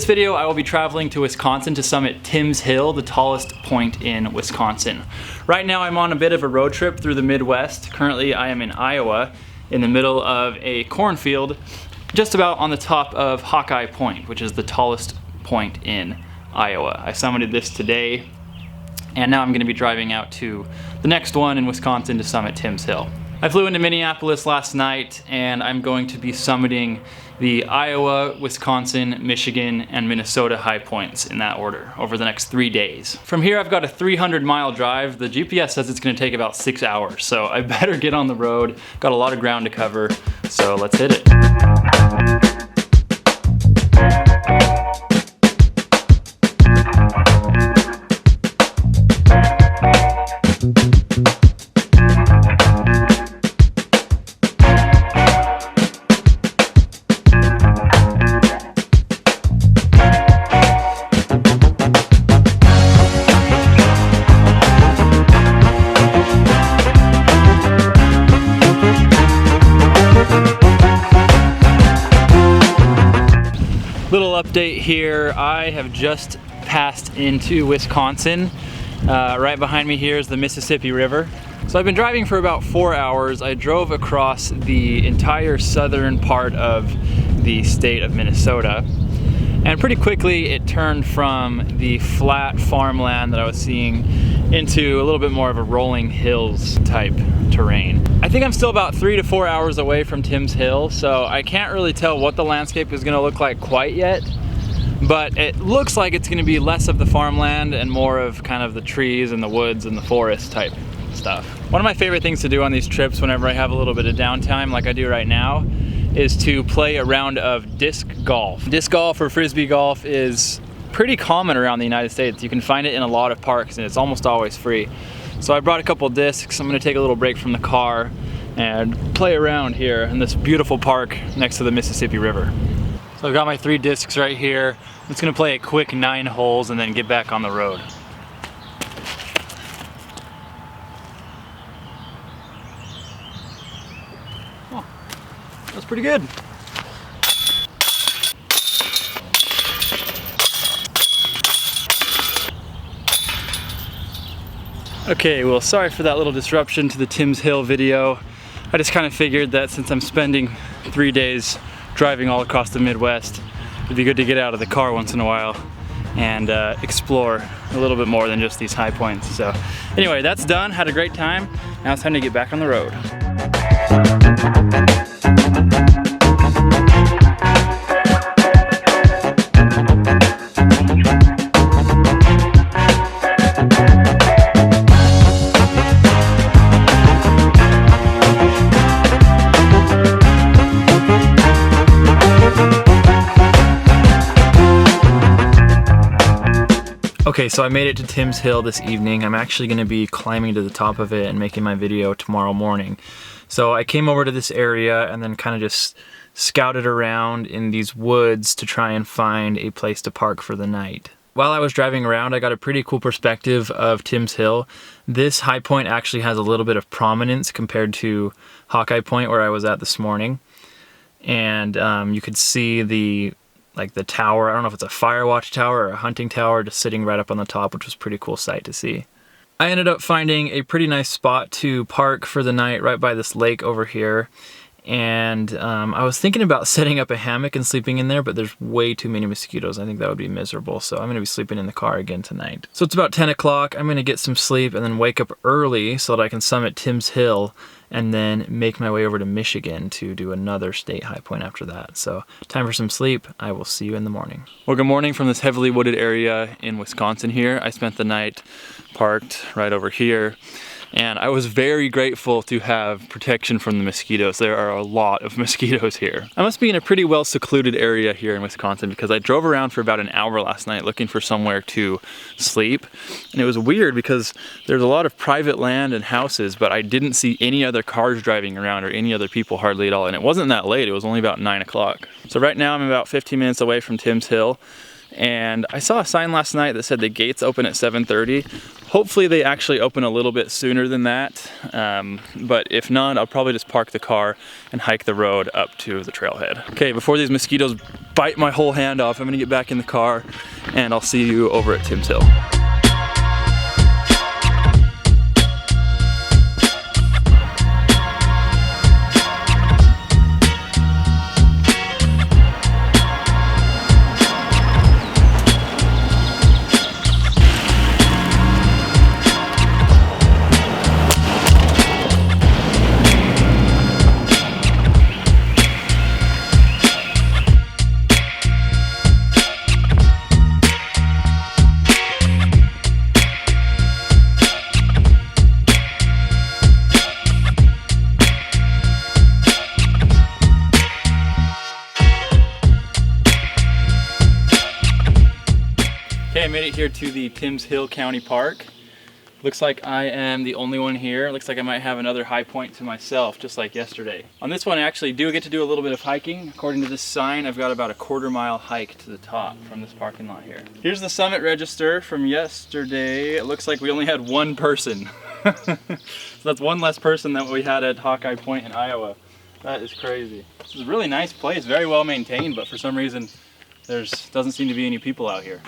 this video, I will be traveling to Wisconsin to summit Timm's Hill, the tallest point in Wisconsin. Right now I'm on a bit of a road trip through the Midwest. Currently I am in Iowa, in the middle of a cornfield, just about on the top of Hawkeye Point, which is the tallest point in Iowa. I summited this today, and now I'm going to be driving out to the next one in Wisconsin to summit Timm's Hill. I flew into Minneapolis last night, and I'm going to be summiting the Iowa, Wisconsin, Michigan, and Minnesota high points in that order over the next 3 days. From here I've got a 300-mile drive. The GPS says it's going to take about 6 hours, so I better get on the road. Got a lot of ground to cover, so let's hit it. Little update here, I have just passed into Wisconsin. Right behind me here is the Mississippi River. So I've been driving for about 4 hours. I drove across the entire southern part of the state of Minnesota. And pretty quickly it turned from the flat farmland that I was seeing into a little bit more of a rolling hills type terrain. I think I'm still about 3 to 4 hours away from Timm's Hill, so I can't really tell what the landscape is going to look like quite yet, but it looks like it's going to be less of the farmland and more of kind of the trees and the woods and the forest type stuff. One of my favorite things to do on these trips whenever I have a little bit of downtime like I do right now is to play a round of disc golf. Disc golf or frisbee golf is pretty common around the United States. You can find it in a lot of parks and it's almost always free. So I brought a couple discs. I'm gonna take a little break from the car and play around here in this beautiful park next to the Mississippi River. So I've got my 3 discs right here. I'm just gonna play a quick 9 holes and then get back on the road. Oh, that's pretty good. Okay, well, sorry for that little disruption to the Timm's Hill video. I just kind of figured that since I'm spending 3 days driving all across the Midwest, it'd be good to get out of the car once in a while and explore a little bit more than just these high points. So anyway, that's done. Had a great time. Now it's time to get back on the road. Okay, so I made it to Timm's Hill this evening. I'm actually going to be climbing to the top of it and making my video tomorrow morning. So I came over to this area and then kind of just scouted around in these woods to try and find a place to park for the night. While I was driving around, I got a pretty cool perspective of Timm's Hill. This high point actually has a little bit of prominence compared to Hawkeye Point where I was at this morning. And you could see the tower. I don't know if it's a fire watch tower or a hunting tower, just sitting right up on the top, which was a pretty cool sight to see. I ended up finding a pretty nice spot to park for the night right by this lake over here. And I was thinking about setting up a hammock and sleeping in there, but there's way too many mosquitoes. I think that would be miserable, so I'm going to be sleeping in the car again tonight. So it's about 10 o'clock. I'm going to get some sleep and then wake up early so that I can summit Timm's Hill and then make my way over to Michigan to do another state high point after that. So time for some sleep. I will see you in the morning. Well, good morning from this heavily wooded area in Wisconsin here. I spent the night parked right over here. And I was very grateful to have protection from the mosquitoes. There are a lot of mosquitoes here. I must be in a pretty well secluded area here in Wisconsin because I drove around for about an hour last night looking for somewhere to sleep. And it was weird because there's a lot of private land and houses, but I didn't see any other cars driving around or any other people hardly at all. And it wasn't that late, it was only about 9 o'clock. So right now I'm about 15 minutes away from Timm's Hill. And I saw a sign last night that said the gates open at 7:30. Hopefully they actually open a little bit sooner than that. But if not, I'll probably just park the car and hike the road up to the trailhead. Okay, before these mosquitoes bite my whole hand off, I'm gonna get back in the car and I'll see you over at Timm's Hill. Okay, I made it here to the Timm's Hill County Park. Looks like I am the only one here. Looks like I might have another high point to myself, just like yesterday. On this one, I actually do get to do a little bit of hiking. According to this sign, I've got about a 1/4 mile hike to the top from this parking lot here. Here's the summit register from yesterday. It looks like we only had one person. So that's one less person than we had at Hawkeye Point in Iowa. That is crazy. This is a really nice place, very well maintained, but for some reason, doesn't seem to be any people out here.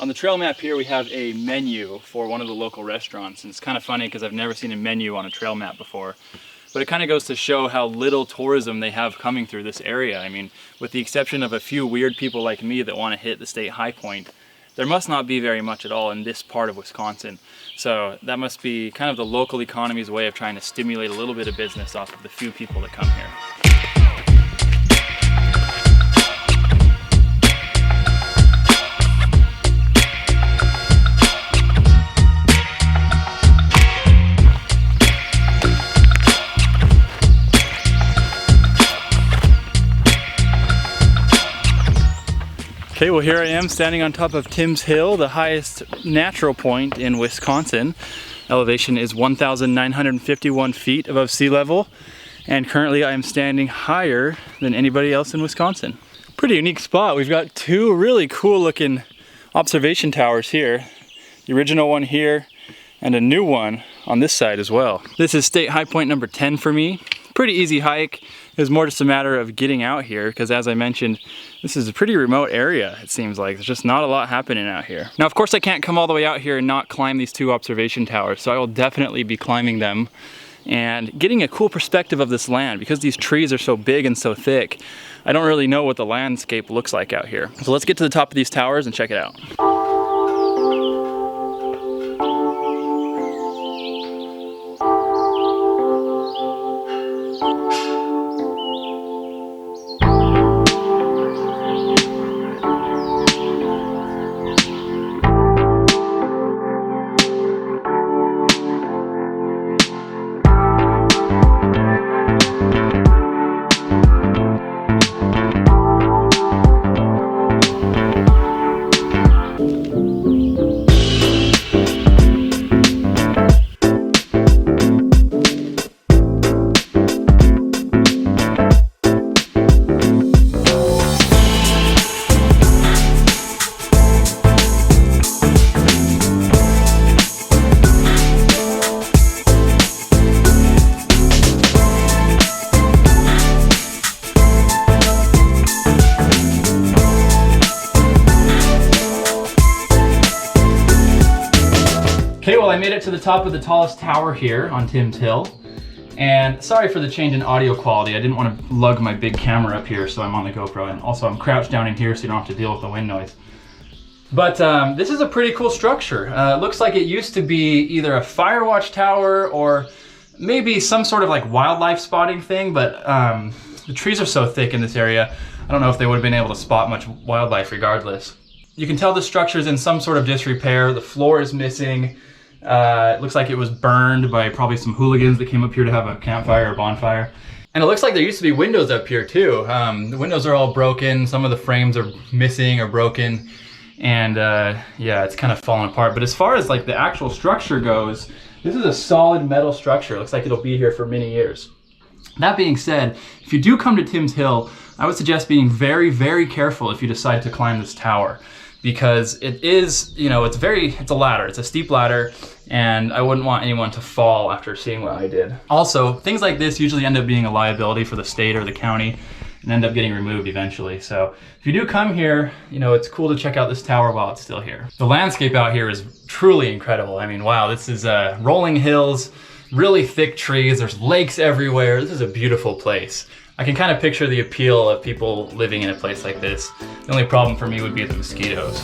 On the trail map here, we have a menu for one of the local restaurants. And it's kind of funny because I've never seen a menu on a trail map before. But it kind of goes to show how little tourism they have coming through this area. I mean, with the exception of a few weird people like me that want to hit the state high point, there must not be very much at all in this part of Wisconsin. So that must be kind of the local economy's way of trying to stimulate a little bit of business off of the few people that come here. Okay, well here I am standing on top of Timm's Hill, the highest natural point in Wisconsin. Elevation is 1,951 feet above sea level, and currently I am standing higher than anybody else in Wisconsin. Pretty unique spot. We've got two really cool looking observation towers here. The original one here and a new one on this side as well. This is state high point number 10 for me. Pretty easy hike. It was more just a matter of getting out here because, as I mentioned, this is a pretty remote area, it seems like. There's just not a lot happening out here. Now, of course, I can't come all the way out here and not climb these two observation towers, so I will definitely be climbing them and getting a cool perspective of this land. Because these trees are so big and so thick, I don't really know what the landscape looks like out here. So let's get to the top of these towers and check it out. Okay, well I made it to the top of the tallest tower here on Timm's Hill. And sorry for the change in audio quality. I didn't want to lug my big camera up here, so I'm on the GoPro. And also I'm crouched down in here so you don't have to deal with the wind noise. But this is a pretty cool structure. It looks like it used to be either a fire watch tower or maybe some sort of like wildlife spotting thing, but the trees are so thick in this area, I don't know if they would have been able to spot much wildlife regardless. You can tell the structure is in some sort of disrepair. The floor is missing. It looks like it was burned by probably some hooligans that came up here to have a campfire or bonfire. And it looks like there used to be windows up here too. The windows are all broken. Some of the frames are missing or broken. And yeah, it's kind of fallen apart. But as far as like the actual structure goes, this is a solid metal structure. It looks like it'll be here for many years. That being said, if you do come to Timm's Hill, I would suggest being very, very careful if you decide to climb this tower. because it is, you know, it's a ladder, it's a steep ladder, and I wouldn't want anyone to fall after seeing what I did. Also, things like this usually end up being a liability for the state or the county and end up getting removed eventually. So if you do come here, you know, it's cool to check out this tower while it's still here. The landscape out here is truly incredible. I mean, wow, this is rolling hills, really thick trees, there's lakes everywhere. This is a beautiful place. I can kind of picture the appeal of people living in a place like this. The only problem for me would be the mosquitoes.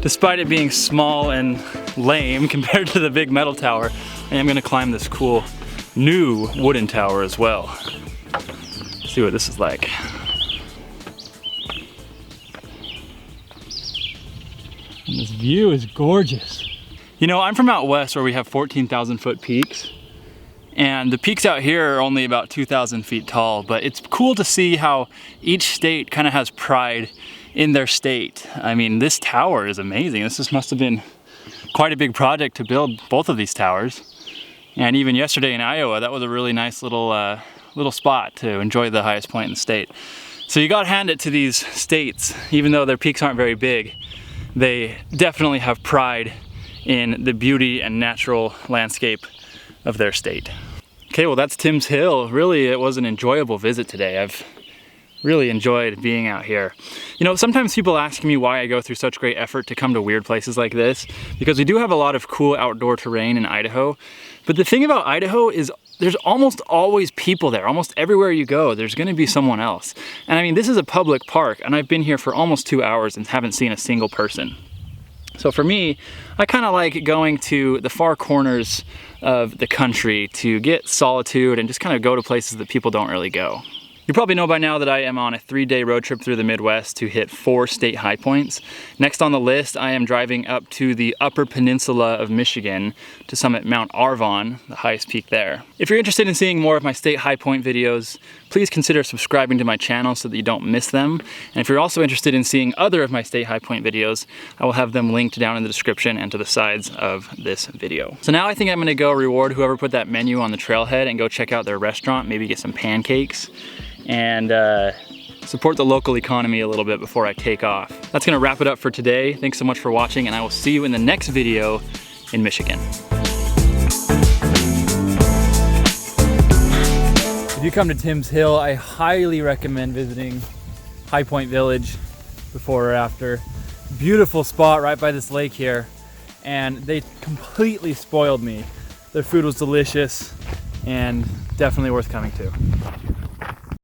Despite it being small and lame compared to the big metal tower, I am gonna climb this cool new wooden tower as well. Let's see what this is like. And this view is gorgeous. You know, I'm from out west where we have 14,000 foot peaks. And the peaks out here are only about 2,000 feet tall, but it's cool to see how each state kind of has pride in their state. I mean, this tower is amazing. This must have been quite a big project to build both of these towers. And even yesterday in Iowa, that was a really nice little spot to enjoy the highest point in the state. So you gotta hand it to these states, even though their peaks aren't very big, they definitely have pride in the beauty and natural landscape of their state. Okay, well that's Timm's Hill. Really, it was an enjoyable visit today. I've really enjoyed being out here. You know, sometimes people ask me why I go through such great effort to come to weird places like this, because we do have a lot of cool outdoor terrain in Idaho. But the thing about Idaho is there's almost always people there. Almost everywhere you go, there's gonna be someone else. And I mean, this is a public park, and I've been here for almost 2 hours and haven't seen a single person. So for me, I kind of like going to the far corners of the country to get solitude and just kind of go to places that people don't really go. You probably know by now that I am on a 3-day road trip through the Midwest to hit 4 state high points. Next on the list, I am driving up to the Upper Peninsula of Michigan to summit Mount Arvon, the highest peak there. If you're interested in seeing more of my state high point videos, please consider subscribing to my channel so that you don't miss them. And if you're also interested in seeing other of my state high point videos, I will have them linked down in the description and to the sides of this video. So now I think I'm gonna go reward whoever put that menu on the trailhead and go check out their restaurant, maybe get some pancakes, and support the local economy a little bit before I take off. That's gonna wrap it up for today. Thanks so much for watching, and I will see you in the next video in Michigan. If you come to Timm's Hill, I highly recommend visiting High Point Village before or after. Beautiful spot right by this lake here, and they completely spoiled me. Their food was delicious and definitely worth coming to.